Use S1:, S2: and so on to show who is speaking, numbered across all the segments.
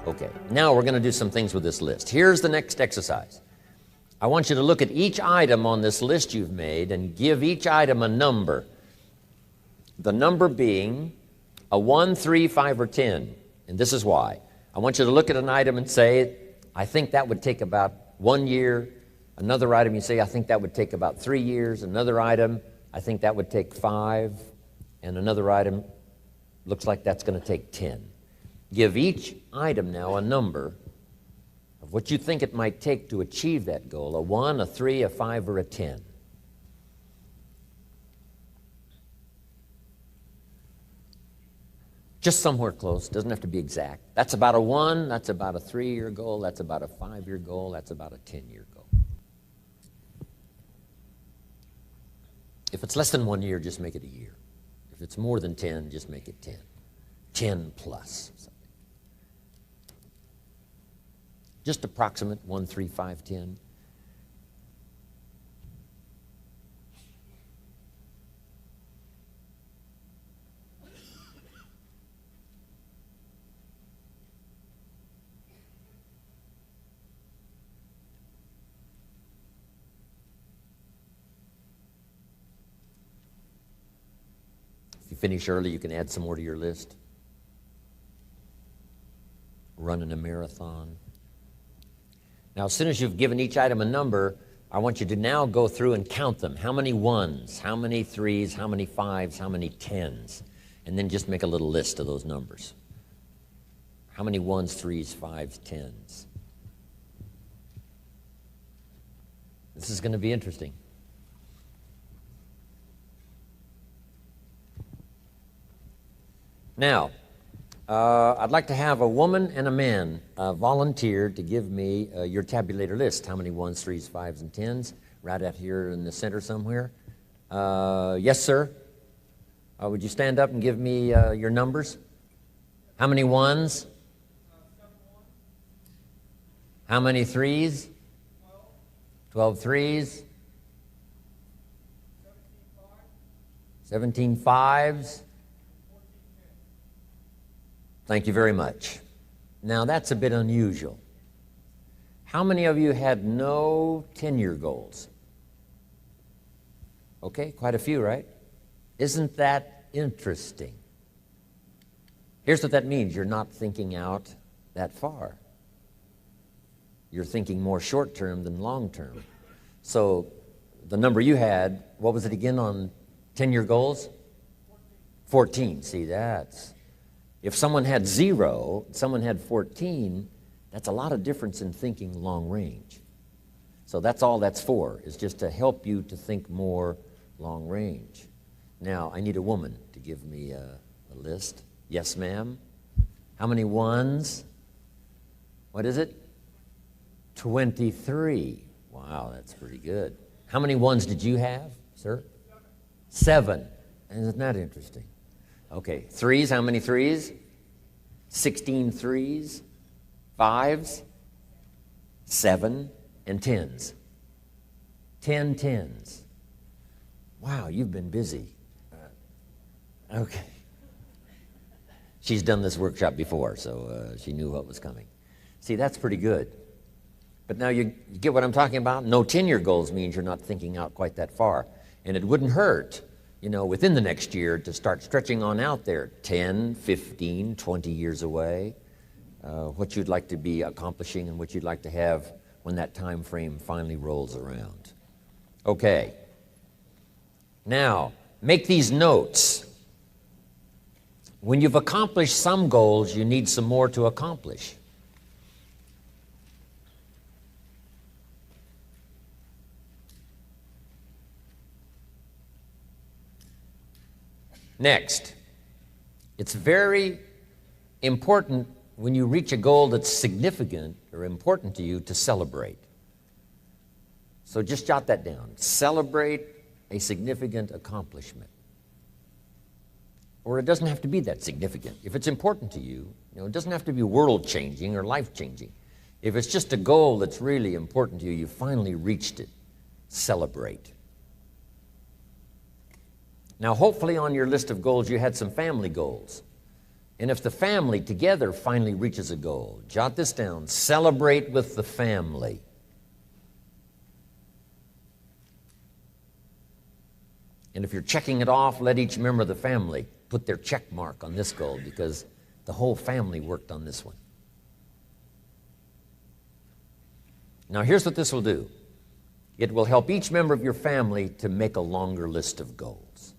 S1: Okay, now we're going to do some things with this list. Here's the next exercise. I want you to look at each item on this list you've made and give each item a number. The number being a 1, 3, 5, or 10. And this is why. I want you to look at an item and say, I think that would take about 1 year. Another item, you say, I think that would take about 3 years. Another item, I think that would take 5. And another item, looks like that's going to take 10. Give each item now a number of what you think it might take to achieve that goal, a 1, a 3, a 5, or a 10. Just somewhere close, doesn't have to be exact. That's about a 1, that's about a 3-year goal, that's about a 5-year goal, that's about a 10-year goal. If it's less than 1 year, just make it a year. If it's more than 10, just make it 10. 10 plus. Just approximate 1, 3, 5, 10. If you finish early, you can add some more to your list. Running a marathon. Now, as soon as you've given each item a number, I want you to now go through and count them. How many 1s, how many 3s, how many 5s, how many 10s? And then just make a little list of those numbers. How many 1s, 3s, 5s, 10s? This is going to be interesting. Now, I'd like to have a woman and a man volunteer to give me your tabulator list. How many 1s, 3s, 5s, and 10s? Right out here in the center somewhere. Yes, sir. Would you stand up and give me your numbers? How many 1s? How many 3s? 12 3s. 17 5s. Thank you very much. Now, that's a bit unusual. How many of you had no 10-year goals? Okay, quite a few, right? Isn't that interesting? Here's what that means. You're not thinking out that far. You're thinking more short-term than long-term. So the number you had, what was it again on 10-year goals? 14. See, that's... If someone had 0, someone had 14, that's a lot of difference in thinking long range. So that's all that's for, is just to help you to think more long range. Now, I need a woman to give me a list. Yes, ma'am. How many 1s? What is it? 23. Wow, that's pretty good. How many 1s did you have, sir? 7. Isn't that interesting? Okay, 3s, how many 3s? 16 3s, 5s, 7, and 10s. 10 10s. Wow, you've been busy. Okay. She's done this workshop before, so she knew what was coming. See, that's pretty good. But now you get what I'm talking about? No 10-year goals means you're not thinking out quite that far. And it wouldn't hurt, you know, within the next year to start stretching on out there, 10, 15, 20 years away, what you'd like to be accomplishing and what you'd like to have when that time frame finally rolls around. Okay. Now, make these notes. When you've accomplished some goals, you need some more to accomplish. Next, it's very important when you reach a goal that's significant or important to you to celebrate. So just jot that down. Celebrate a significant accomplishment. Or it doesn't have to be that significant. If it's important to you, it doesn't have to be world-changing or life-changing. If it's just a goal that's really important to you, you finally reached it, celebrate. Now, hopefully on your list of goals, you had some family goals. And if the family together finally reaches a goal, jot this down, celebrate with the family. And if you're checking it off, let each member of the family put their check mark on this goal because the whole family worked on this one. Now here's what this will do. It will help each member of your family to make a longer list of goals.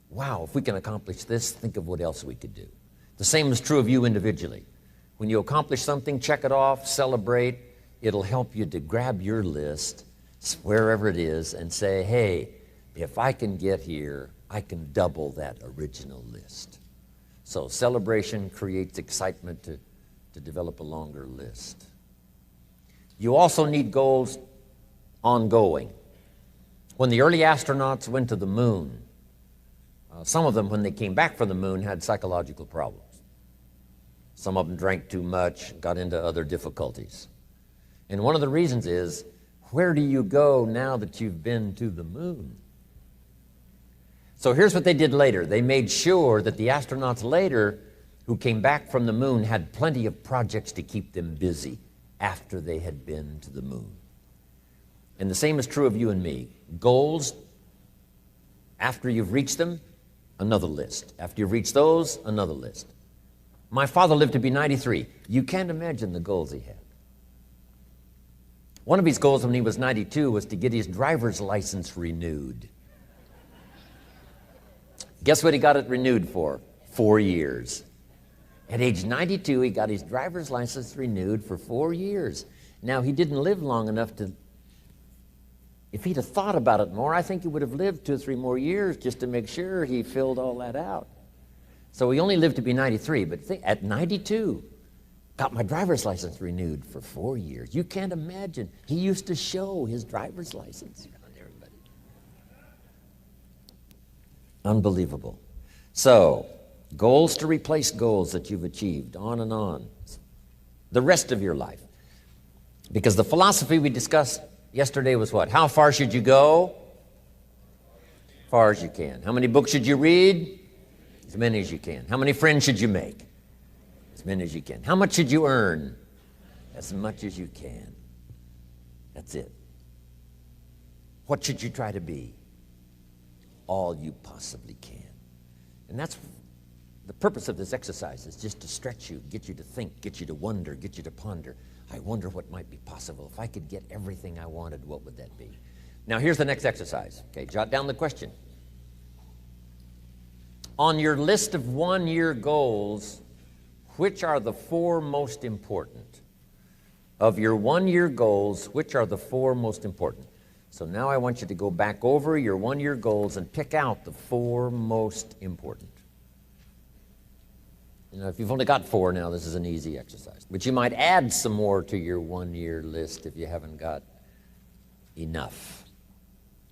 S1: Wow, if we can accomplish this, think of what else we could do. The same is true of you individually. When you accomplish something, check it off, celebrate. It'll help you to grab your list, wherever it is, and say, hey, if I can get here, I can double that original list. So celebration creates excitement to develop a longer list. You also need goals ongoing. When the early astronauts went to the moon, some of them, when they came back from the moon, had psychological problems. Some of them drank too much, got into other difficulties. And one of the reasons is, where do you go now that you've been to the moon? So here's what they did later. They made sure that the astronauts later who came back from the moon had plenty of projects to keep them busy after they had been to the moon. And the same is true of you and me. Goals, after you've reached them, another list. After you've reached those, another list. My father lived to be 93. You can't imagine the goals he had. One of his goals when he was 92 was to get his driver's license renewed. Guess what he got it renewed for? 4 years. At age 92, he got his driver's license renewed for 4 years. Now, he didn't live long enough to, if he'd have thought about it more, I think he would have lived 2 or 3 more years just to make sure he filled all that out. So he only lived to be 93, but at 92, got my driver's license renewed for 4 years. You can't imagine. He used to show his driver's license around everybody. Unbelievable. So, goals to replace goals that you've achieved, on and on. The rest of your life. Because the philosophy we discussed yesterday was what? How far should you go? Far as you can. How many books should you read? As many as you can. How many friends should you make? As many as you can. How much should you earn? As much as you can. That's it. What should you try to be? All you possibly can. And that's the purpose of this exercise, is just to stretch you, get you to think, get you to wonder, get you to ponder. I wonder what might be possible. If I could get everything I wanted, what would that be? Now here's the next exercise. Okay, jot down the question. On your list of 1-year goals, which are the 4 most important? Of your 1-year goals, which are the 4 most important? So now I want you to go back over your 1-year goals and pick out the 4 most important. You know, if you've only got 4 now, this is an easy exercise. But you might add some more to your 1-year list if you haven't got enough.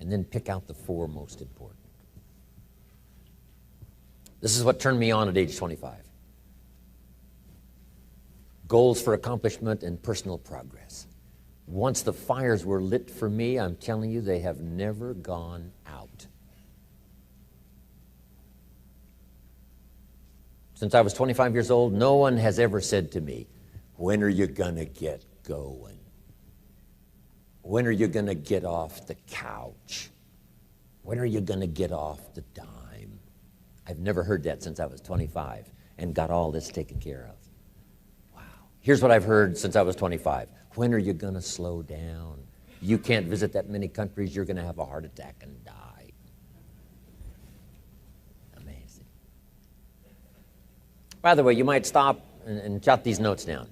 S1: And then pick out the 4 most important. This is what turned me on at age 25. Goals for accomplishment and personal progress. Once the fires were lit for me, I'm telling you, they have never gone out. Since I was 25 years old, no one has ever said to me, when are you going to get going? When are you going to get off the couch? When are you going to get off the dime? I've never heard that since I was 25 and got all this taken care of. Wow. Here's what I've heard since I was 25. When are you going to slow down? You can't visit that many countries. You're going to have a heart attack and die. Amazing. By the way, you might stop and jot these notes down.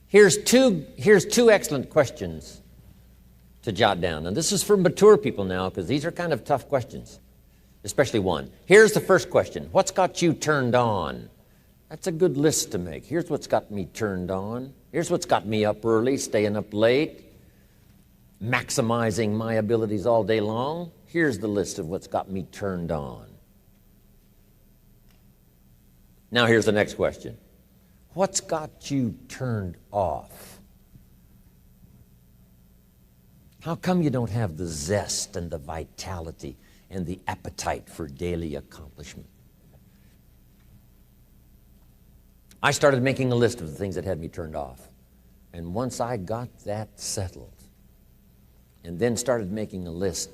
S1: Here's two excellent questions to jot down. And this is for mature people now, because these are kind of tough questions, especially one. Here's the first question. What's got you turned on? That's a good list to make. Here's what's got me turned on. Here's what's got me up early, staying up late, maximizing my abilities all day long. Here's the list of what's got me turned on. Now here's the next question. What's got you turned off? How come you don't have the zest and the vitality and the appetite for daily accomplishment? I started making a list of the things that had me turned off. And once I got that settled, and then started making a list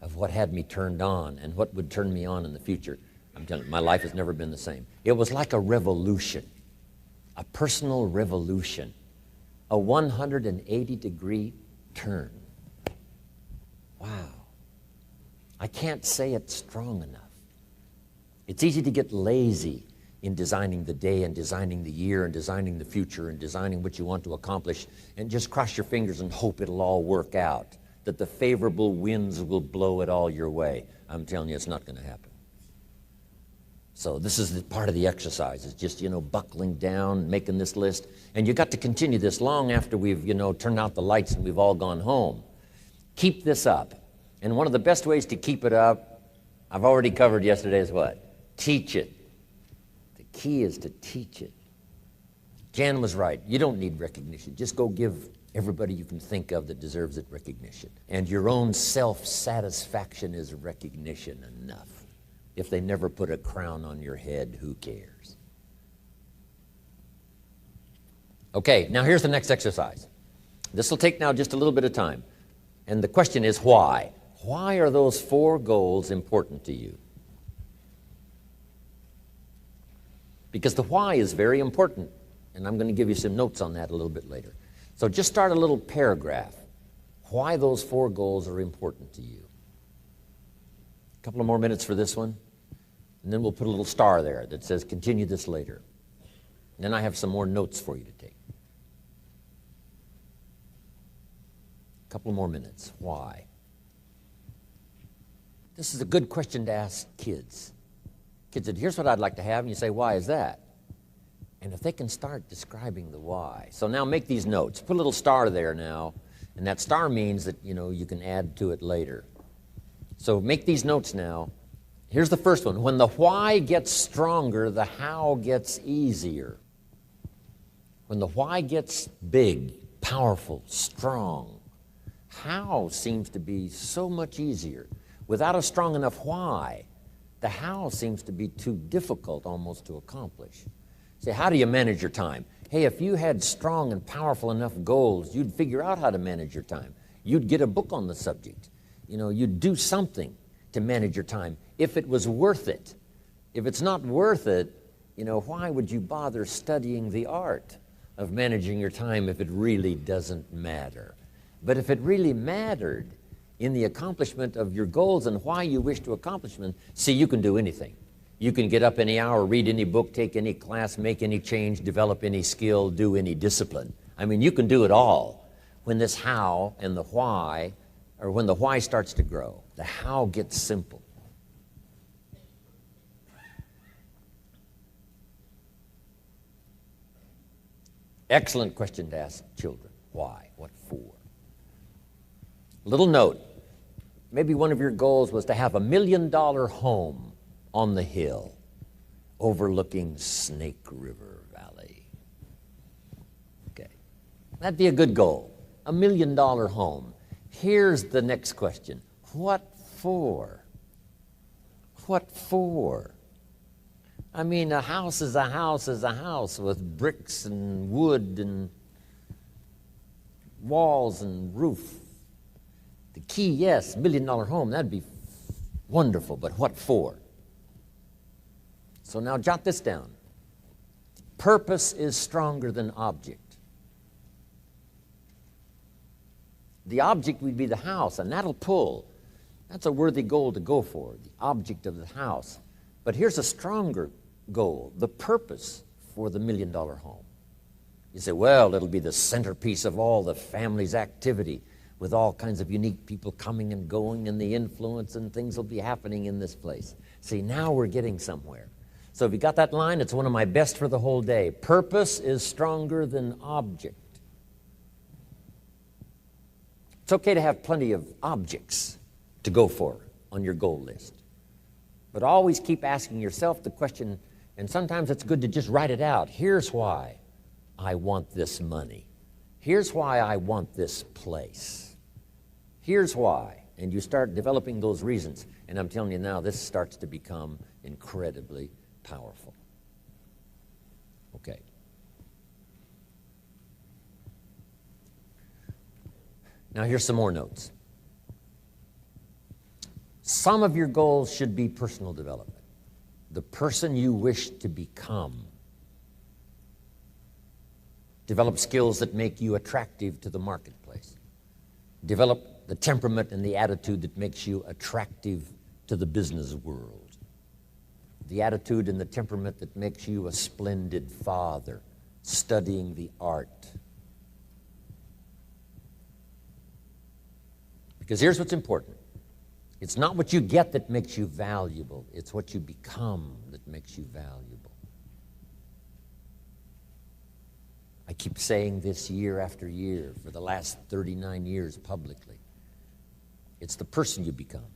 S1: of what had me turned on and what would turn me on in the future, I'm telling you, my life has never been the same. It was like a revolution, a personal revolution, a 180-degree turn. Wow. I can't say it strong enough. It's easy to get lazy in designing the day and designing the year and designing the future and designing what you want to accomplish and just cross your fingers and hope it'll all work out, that the favorable winds will blow it all your way. I'm telling you, it's not going to happen. So this is the part of the exercise. It's just, buckling down, making this list. And you got to continue this long after we've, turned out the lights and we've all gone home. Keep this up. And one of the best ways to keep it up, I've already covered yesterday, is what? Teach it. The key is to teach it. Jan was right. You don't need recognition. Just go give everybody you can think of that deserves it recognition. And your own self-satisfaction is recognition enough. If they never put a crown on your head, who cares? Okay, now here's the next exercise. This will take now just a little bit of time. And the question is why? Why are those 4 goals important to you? Because the why is very important. And I'm going to give you some notes on that a little bit later. So just start a little paragraph. Why those 4 goals are important to you. A couple of more minutes for this one. And then we'll put a little star there that says continue this later. And then I have some more notes for you to take. A couple more minutes. Why? This is a good question to ask kids. Kids said, here's what I'd like to have. And you say, why is that? And if they can start describing the why. So now make these notes. Put a little star there now. And that star means that, you can add to it later. So make these notes now. Here's the first one. When the why gets stronger, the how gets easier. When the why gets big, powerful, strong, how seems to be so much easier. Without a strong enough why, the how seems to be too difficult almost to accomplish. Say, how do you manage your time? Hey, if you had strong and powerful enough goals, you'd figure out how to manage your time. You'd get a book on the subject. You'd do something to manage your time if it was worth it. If it's not worth it, why would you bother studying the art of managing your time if it really doesn't matter? But if it really mattered in the accomplishment of your goals and why you wish to accomplish them, see, you can do anything. You can get up any hour, read any book, take any class, make any change, develop any skill, do any discipline. I mean, you can do it all when this how and the why, or when the why starts to grow. The how gets simple. Excellent question to ask children. Why? What for? Little note. Maybe one of your goals was to have $1 million home on the hill overlooking Snake River Valley. Okay. That'd be a good goal. $1 million home. Here's the next question. What for? What for? I mean, a house is a house is a house with bricks and wood and walls and roof. The key, yes, $1 million home, that'd be wonderful, but what for? So now jot this down. Purpose is stronger than object. The object would be the house, and that'll pull. That's a worthy goal to go for, the object of the house. But here's a stronger goal, the purpose for the $1 million home. You say, well, it'll be the centerpiece of all the family's activity with all kinds of unique people coming and going and the influence and things will be happening in this place. See, now we're getting somewhere. So if you got that line, it's one of my best for the whole day. Purpose is stronger than object. It's okay to have plenty of objects to go for on your goal list. But always keep asking yourself the question, and sometimes it's good to just write it out. Here's why I want this money. Here's why I want this place. Here's why. And you start developing those reasons. And I'm telling you now, this starts to become incredibly powerful. Okay. Now here's some more notes. Some of your goals should be personal development. The person you wish to become. Develop skills that make you attractive to the marketplace. Develop the temperament and the attitude that makes you attractive to the business world. The attitude and the temperament that makes you a splendid father, studying the art. Because here's what's important. It's not what you get that makes you valuable. It's what you become that makes you valuable. I keep saying this year after year for the last 39 years publicly. It's the person you become.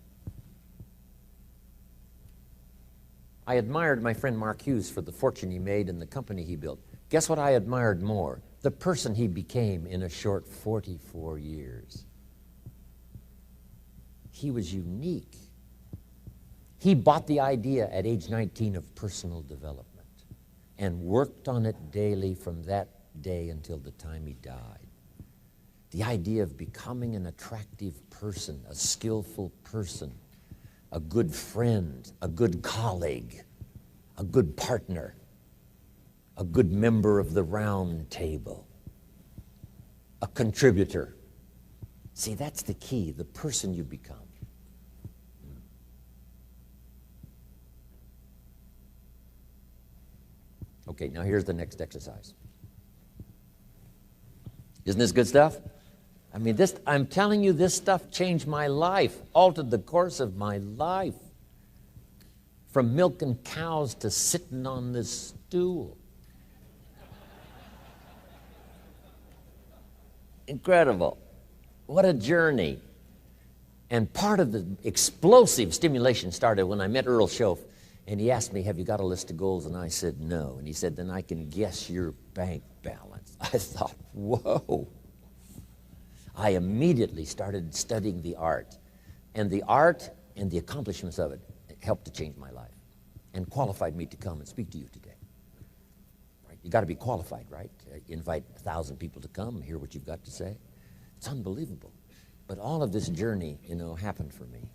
S1: I admired my friend Mark Hughes for the fortune he made and the company he built. Guess what I admired more? The person he became in a short 44 years. He was unique. He bought the idea at age 19 of personal development and worked on it daily from that day until the time he died. The idea of becoming an attractive person, a skillful person, a good friend, a good colleague, a good partner, a good member of the round table, a contributor. See, that's the key, the person you become. Okay, now here's the next exercise. Isn't this good stuff? I mean, I'm telling you, this stuff changed my life, altered the course of my life. From milking cows to sitting on this stool. Incredible. What a journey. And part of the explosive stimulation started when I met Earl Schoaf, and he asked me, have you got a list of goals? And I said, no. And he said, then I can guess your bank balance. I thought, whoa. I immediately started studying the art. And the art and the accomplishments of it helped to change my life and qualified me to come and speak to you today. Right? You got to be qualified, right? Invite 1,000 people to come and hear what you've got to say. It's unbelievable. But all of this journey, happened for me.